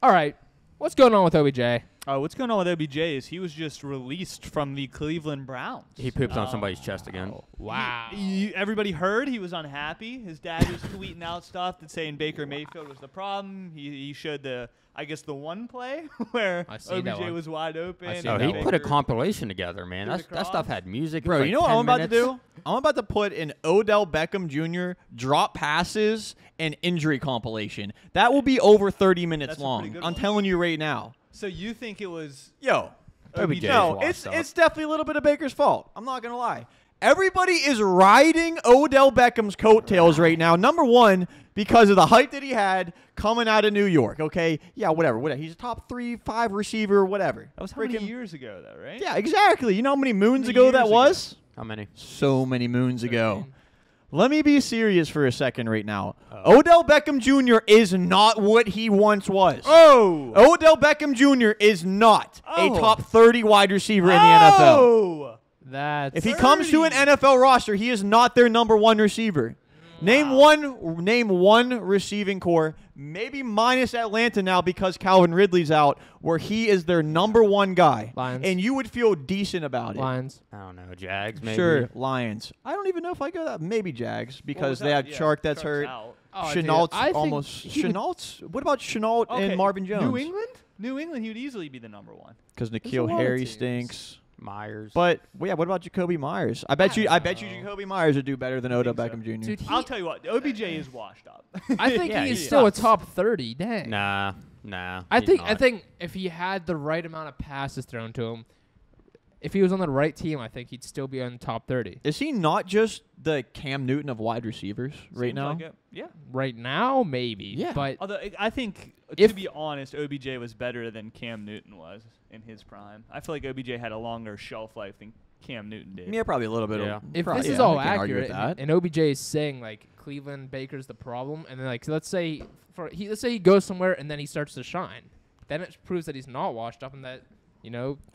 All right. What's going on with OBJ? What's going on with OBJ is he was just released from the Cleveland Browns. He poops on somebody's chest again. Wow. Everybody heard he was unhappy. His dad was tweeting out stuff that saying Baker Mayfield was the problem. He showed the one play where OBJ was wide open. Oh, he put a compilation together, man. That stuff had music. Bro, like you know what 10 I'm about minutes. to do? I'm about to put an Odell Beckham Jr. drop passes and injury compilation. That will be over 30 minutes That's a long. pretty good I'm one. telling you right now. So you think it was Yo, OBJ no, is washed it's definitely a little bit of Baker's fault. I'm not going to lie. Everybody is riding Odell Beckham's coattails right now. Number one, because of the hype that he had coming out of New York, okay? Yeah, whatever. He's a top 3-5 receiver, whatever. That was how many years ago, though, right? Yeah, exactly. You know how many moons How many ago that years ago? was? How many? So many moons ago. Let me be serious for a second right now. Odell Beckham Jr. is not what he once was. Oh! Odell Beckham Jr. is not a top 30 wide receiver in the NFL. Oh! If he comes to an NFL roster, he is not their number one receiver. Name one receiving core, maybe minus Atlanta now because Calvin Ridley's out, where he is their number one guy. Lions. And you would feel decent about it. Lions. I don't know. Jags, maybe. Sure, Lions. I don't even know if I go that. Maybe Jags because they have Chark that's hurt. Chenault's almost. Chenault's. What about Chenault and Marvin Jones? New England? New England, he would easily be the number one. Because N'Keal Harry stinks. Myers. But yeah, what about Jacoby Myers? I bet you Jacoby Myers would do better than Odell Beckham Jr. Dude, I'll tell you what, OBJ is washed up. I think Yeah, he's he still a sucks. top 30. Dang. Nah. I he's think not. if he had the right amount of passes thrown to him, if he was on the right team, I think he'd still be on the top 30. Is he not just the Cam Newton of wide receivers right Seems now? like it. Yeah. Right now, maybe. Yeah. But Although I think, If- to be honest, OBJ was better than Cam Newton was in his prime. I feel like OBJ had a longer shelf life than Cam Newton did. Yeah, probably a little bit. Yeah. if probably, this is yeah, all I can't argue with accurate, that. and OBJ is saying like Cleveland Baker's the problem, and then like let's say he goes somewhere and then he starts to shine, then it proves that he's not washed up and that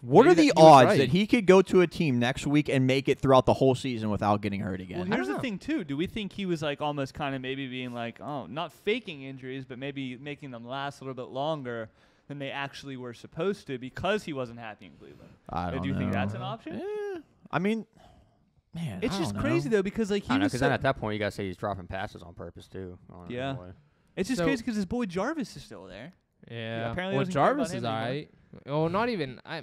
What maybe are the he was odds right. that he could go to a team next week and make it throughout the whole season without getting hurt again? Well, here's the thing, too. Do we think he was like almost kind of maybe being like, not faking injuries, but maybe making them last a little bit longer than they actually were supposed to because he wasn't happy in Cleveland? I don't Do you think know. that's an option? I mean, man, It's I just don't crazy, know. though, because like I he don't know, was because then at that point, you got to say he's dropping passes on purpose, too. Yeah. It's just So- crazy because his boy Jarvis is still there. Yeah. apparently Well, doesn't care about Jarvis him is anymore. alright. Oh, not even. Yeah,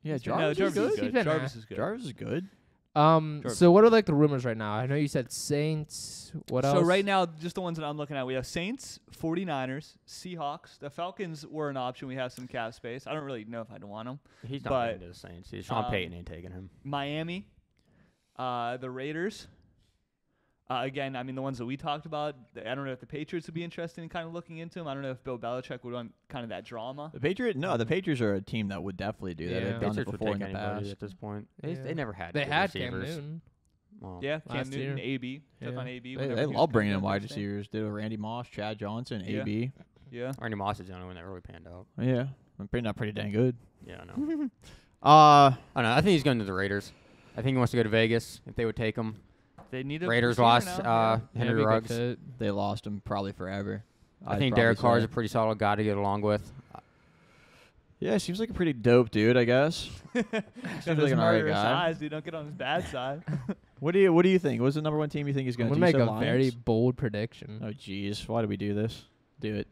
He's been- Jarvis, No, is Jarvis good. is He's good. been Jarvis is good. Jarvis is good. Jarvis So what are like the rumors right now? I know you said Saints. What else? So right now, just the ones that I'm looking at, we have Saints, 49ers, Seahawks. The Falcons were an option. We have some cap space. I don't really know if I'd want them. He's not But, getting to the Saints. Sean Payton ain't taking him. Miami, the Raiders. Again, I mean, the ones that we talked about, I don't know if the Patriots would be interested in kind of looking into them. I don't know if Bill Belichick would want kind of that drama. The Patriots are a team that would definitely do that. Yeah. They've done it Patriots would before in take the anybody past. at this point. Yeah. They never had They good had Cam receivers. Newton. Well, Yeah, Cam Last Newton, year. AB. Took Yeah. on AB. They whenever he was love bringing coming in up wide this thing. receivers. Did Randy Moss, Chad Johnson, Yeah. AB. Yeah. Randy Moss is the only one that really panned out. Yeah, pretty dang good. Yeah, I know. Uh, I know. I think he's going to the Raiders. I think he wants to go to Vegas if they would take him. They need a Raiders receiver lost now. Henry be a good Ruggs. fit. they lost him probably forever. I I'd think probably Derek Carr is say. a pretty solid guy to get along with. Yeah, seems like a pretty dope dude, I guess. Got Seems those like an alright murderous guy. eyes, dude. Don't get on his bad side. What do you think? What's the number one team you think is I'm going to gonna do? make So a very Lions? bold prediction. Oh jeez, why do we do this? Do it.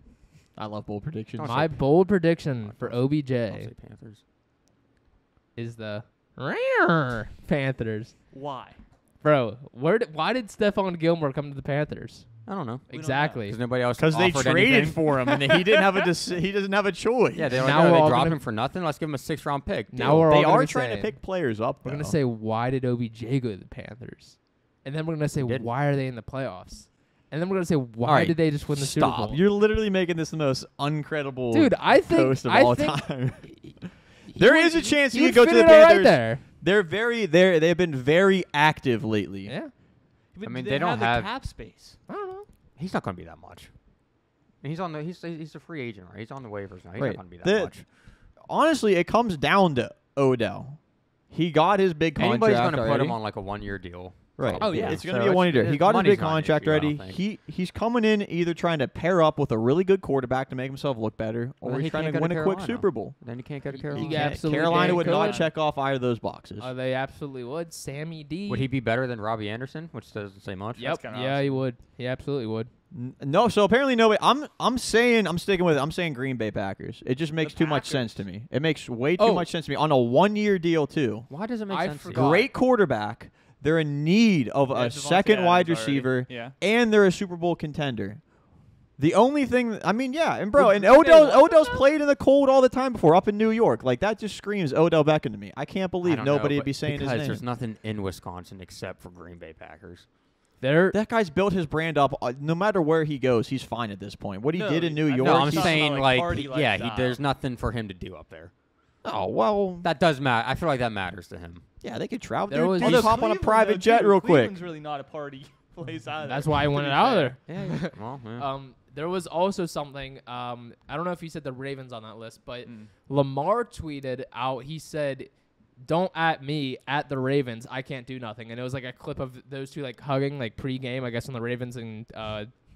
I love bold predictions. Don't My bold prediction for I'll OBJ say Panthers. is the Panthers. Why? Bro, why did Stephon Gilmore come to the Panthers? I don't know. We don't know. Exactly. Because nobody else Because they offered traded anything. for him and he didn't have he doesn't have a choice. Yeah, they Now we're they all dropped gonna- him for nothing. Let's give him a 6th-round pick. Now Deal. we're all They gonna are be trying to saying- pick players up. We're though. gonna say why did OBJ go to the Panthers, and then we're gonna say didn't. why are they in the playoffs, and then we're gonna say why Alright, did they just win the Super Stop! Bowl? You're literally making this the most uncredible Dude, I think post of all think time. he There would- is a chance he he would could go fit to the in all right Panthers. there. They've been very active lately. Yeah, But I mean, do they don't the have- cap space. I don't know. He's not going to be that much. And he's on the he's a free agent, right? He's on the waivers now. He's Right. not going to be that The- much. Honestly, it comes down to Odell. He got his big contract Anybody's going to put already. him on like a 1-year deal. Right. Oh, yeah. It's going to So be a one-year. it's- He got his money's big not an contract issue, I ready. don't think. He's coming in either trying to pair up with a really good quarterback to make himself look better, Well, or then he's he trying can't to go to win a quick Carolina. Super Bowl. Then you can't go to He Carolina. Yeah, absolutely Carolina can. would not Could. check off either of those boxes. They absolutely would. Sammy D. Would he be better than Robbie Anderson, which doesn't say much? Yep. kinda Yeah, awesome. he would. He absolutely would. No, so apparently nobody. I'm sticking with it. I'm saying Green Bay Packers. It just makes too much Packers. sense to me. It makes way too Oh. much sense to me on a 1-year deal too. Why does it make I sense? to you? forgot. Great quarterback. They're in need of Yeah, a Devontae second wide Adams already. receiver, Yeah. and they're a Super Bowl contender. The only thing, I mean, yeah, and bro, Would and Green Bay want Odell's them? played in the cold all the time before, up in New York. Like that just screams Odell Beckham to me. I can't I believe don't know, nobody would but be saying his because name. there's nothing in Wisconsin except for Green Bay Packers. They're That guy's built his brand up. No matter where he goes, he's fine at this point. What he No, did in New I- York, No, I'm he's- saying like, like, party yeah, lifestyle. there's nothing for him to do up there. oh well, That does matter. I feel like that matters to him. yeah, they could travel. There Dude, was- they Although just hop on a Cleveland, private though, jet too. real quick. Cleveland's really not a party place either. that's why he to wanted be out of fair. there. Yeah. Well, yeah. There was also something. I don't know if you said the Ravens on that list, but Mm. Lamar tweeted out. He said, "Don't at me, at the Ravens. I can't do nothing." And it was like a clip of those two like hugging, like pre-game. I guess when the Ravens and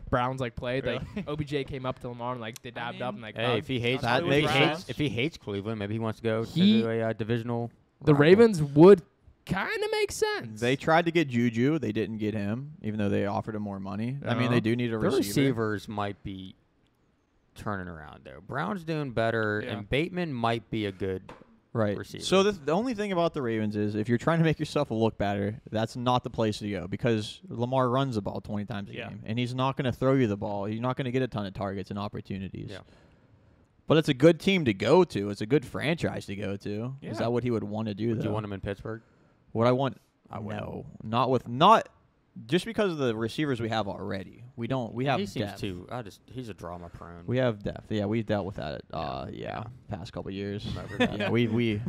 Browns like played, like OBJ came up to Lamar and like they dabbed up and like Hey, hugged. if he hates, That if he makes hates, sense. if he hates Cleveland, maybe he wants to go He- to a divisional. the rival. Ravens would kind of make sense. They tried to get Juju. They didn't get him, even though they offered him more money. I mean, Uh-huh. they do need a The receiver. receivers might be turning around though. Brown's doing better, Yeah. and Bateman might be a good. Right. receiver. So the only thing about the Ravens is if you're trying to make yourself look better, that's not the place to go because Lamar runs the ball 20 times a Yeah. game, and he's not going to throw you the ball. You're not going to get a ton of targets and opportunities. Yeah. But it's a good team to go to. It's a good franchise to go to. Yeah. Is that what he would want to do? Would though? you want him in Pittsburgh? What I want? I wouldn't. No, not just because of the receivers we have already. We don't. We have He seems depth. too. He's a drama prone. We have depth. Yeah, we've dealt with that. Yeah. Past couple years. I'm over that. Yeah, we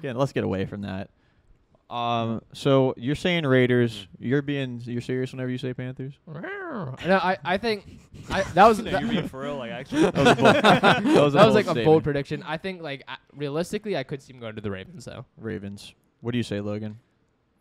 yeah, let's get away from that. So you're saying Raiders. You're serious whenever you say Panthers? No, I think that was No, that, you're being for real, like actually. That was a bold, that was a that was bold like a statement. bold prediction. I think like realistically, I could see him going to the Ravens though. Ravens. What do you say, Logan?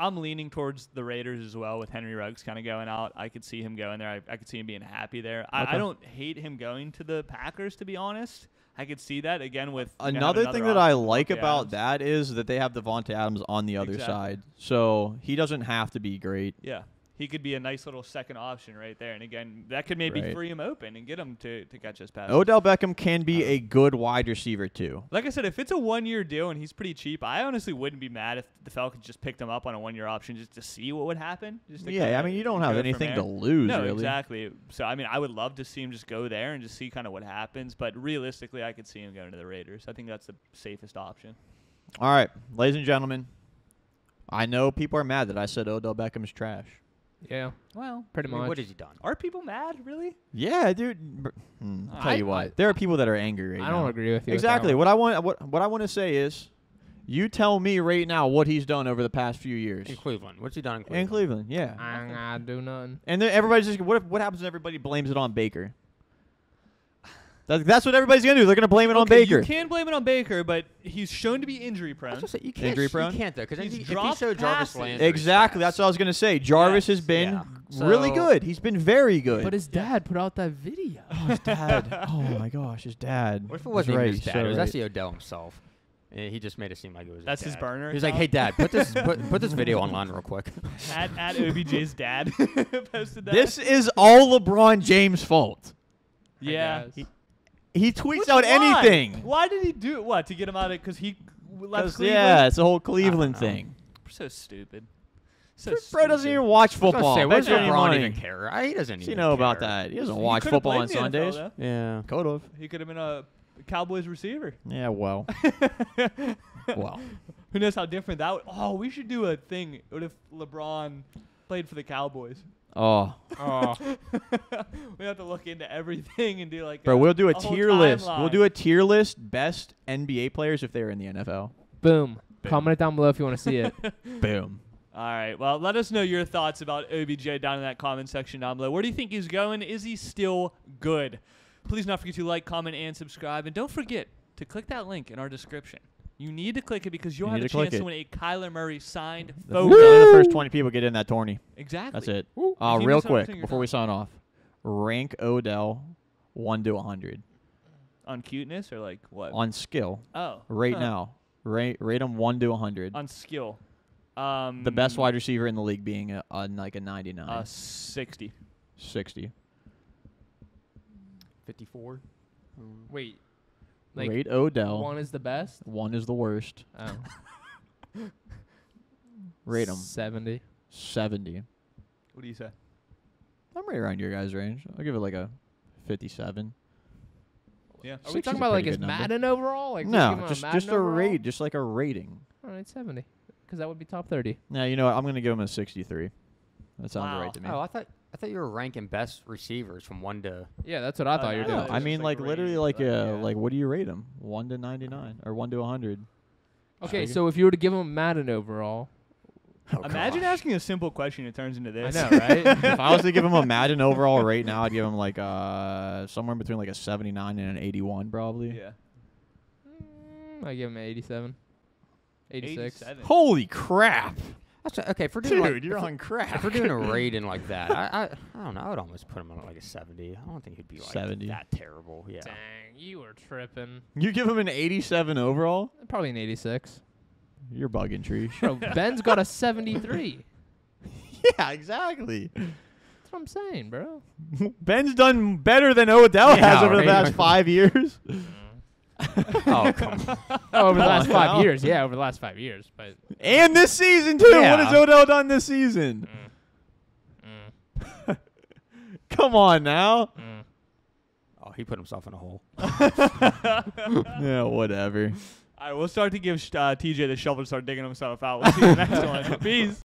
I'm leaning towards the Raiders as well with Henry Ruggs kind of going out. I could see him going there. I could see him being happy there. Okay. I don't hate him going to the Packers, to be honest. I could see that again with Another thing that I option, like Devontae about Adams. that is that they have Devontae Adams on the other Exactly. side, so he doesn't have to be great. Yeah. He could be a nice little second option right there. And again, that could maybe Right. free him open and get him to catch his pass. Odell Beckham can be a good wide receiver too. Like I said, if it's a 1-year deal and he's pretty cheap, I honestly wouldn't be mad if the Falcons just picked him up on a 1-year option just to see what would happen. Just to Yeah, kinda I mean you don't go have from anything to there. lose No, really. exactly. So, I mean, I would love to see him just go there and just see kind of what happens. But realistically, I could see him going to the Raiders. I think that's the safest option. All right, ladies and gentlemen, I know people are mad that I said Odell Beckham's trash. Yeah, Well, pretty I mean, much. what has he done? are people mad, really? Yeah, dude. I'll tell you what, there are people that are angry right I now. don't agree with you. with that Exactly. one. What I want to say is, you tell me right now what he's done over the past few years In Cleveland, what's he done in Cleveland? in Cleveland. Yeah, I ain't gonna do nothing. and then everybody's just what happens when everybody blames it on Baker? That's what everybody's gonna do. They're gonna blame it on Okay, Baker. You can blame it on Baker, but he's shown to be injury I prone. was gonna say, you can't, Injury prone? You can't though, because He's if you dropped show Jarvis passes. Landry Exactly. That's what I was gonna say. Jarvis has Yes, been yeah. really So- good. He's been very good. But his dad put out that video. his dad. Oh my gosh, his dad. What if it That's wasn't right, even his so dad? It was right. actually Odell himself. And he just made it seem like it was. That's his dad. burner He was like, account? "Hey, Dad, put this put this video online real quick." at OBJ's dad posted that. This is all LeBron James' fault. yeah. guess. He tweets Which- out why? anything. Why did he do it? What, to get him out of because he left 'Cause, Cleveland? yeah, it's a whole Cleveland know. thing. We're so stupid. So Bro doesn't stupid. even watch I was gonna football. say, what does Bet you any LeBron money. even care? He doesn't Does even he know about care. that? He doesn't He watch could've football on played in the NFL, Sundays. though. Yeah. Could have. He could have been a Cowboys receiver. Yeah, well. Well. Who knows how different that would. Oh, we should do a thing. What if LeBron played for the Cowboys? Oh. Oh, We have to look into everything and do like Bro, we'll do a whole tier list. timeline. We'll do a tier list best NBA players if they're in the NFL. boom. Comment it down below if you want to see it. Boom. All right. Well, let us know your thoughts about OBJ down in that comment section down below. Where do you think he's going? Is he still good? Please not forget to like, comment, and subscribe. And don't forget to click that link in our description. You need to click it because you'll You have need a to click chance to it. win a Kyler Murray signed Only photo. the first 20 people get in that tourney. Exactly. That's it. If you Real miss out, quick, you're before we done. sign off, rank Odell 1 to 100 On cuteness or like what? on skill Oh. right huh. now. Rate him 1 to 100. On skill. The best wide receiver in the league being like a 99. 60. 60. 54. Wait. Like Rate Odell. 1 is the best? 1 is the worst. Oh. Rate him 70. 70. What do you say? I'm right around your guys' range. I'll give it like a 57. Yeah. Are we 60 's talking a about like pretty his good number. Madden overall? Like No, just a rate, just like a rating. All right, 70. Because that would be top 30. Now, you know what? I'm going to give him a 63. That sounds Wow. right to me. Oh, I thought you were ranking best receivers from 1 to. Yeah, that's what I thought you were no, doing. it's I just mean, like like a literally, rating, like but yeah. like what do you rate him? 1 to 99 or 1 to 100? Okay, Figure. so if you were to give him Madden overall, Imagine asking a simple question. It turns into this. I know, right? If I was to give him a Madden overall rate now, I'd give him like somewhere between like a 79 and an 81 probably. Yeah. I give him an 87. 86. 87. Holy crap, That's okay. If we're doing dude! like, You're if, on crack. if we're doing a rating like that, I don't know. I would almost put him on like a 70. I don't think he'd be like 70. that terrible. Yeah. Dang, you were tripping. You give him an 87 overall? Probably an 86. You're bugging, Tree. Bro, Ben's got a 73. Yeah, exactly. That's what I'm saying, bro. Ben's done better than Odell Yeah, has over the right. past 5 years. Oh come on. Oh, over the Come last on 5 now. years. Yeah, over the last 5 years. But And this season too. Yeah. What has Odell done this season? Come on now. Oh, he put himself in a hole. Yeah, whatever. All right, we'll start to give TJ the shovel to start digging himself out. We'll see you next one. Peace.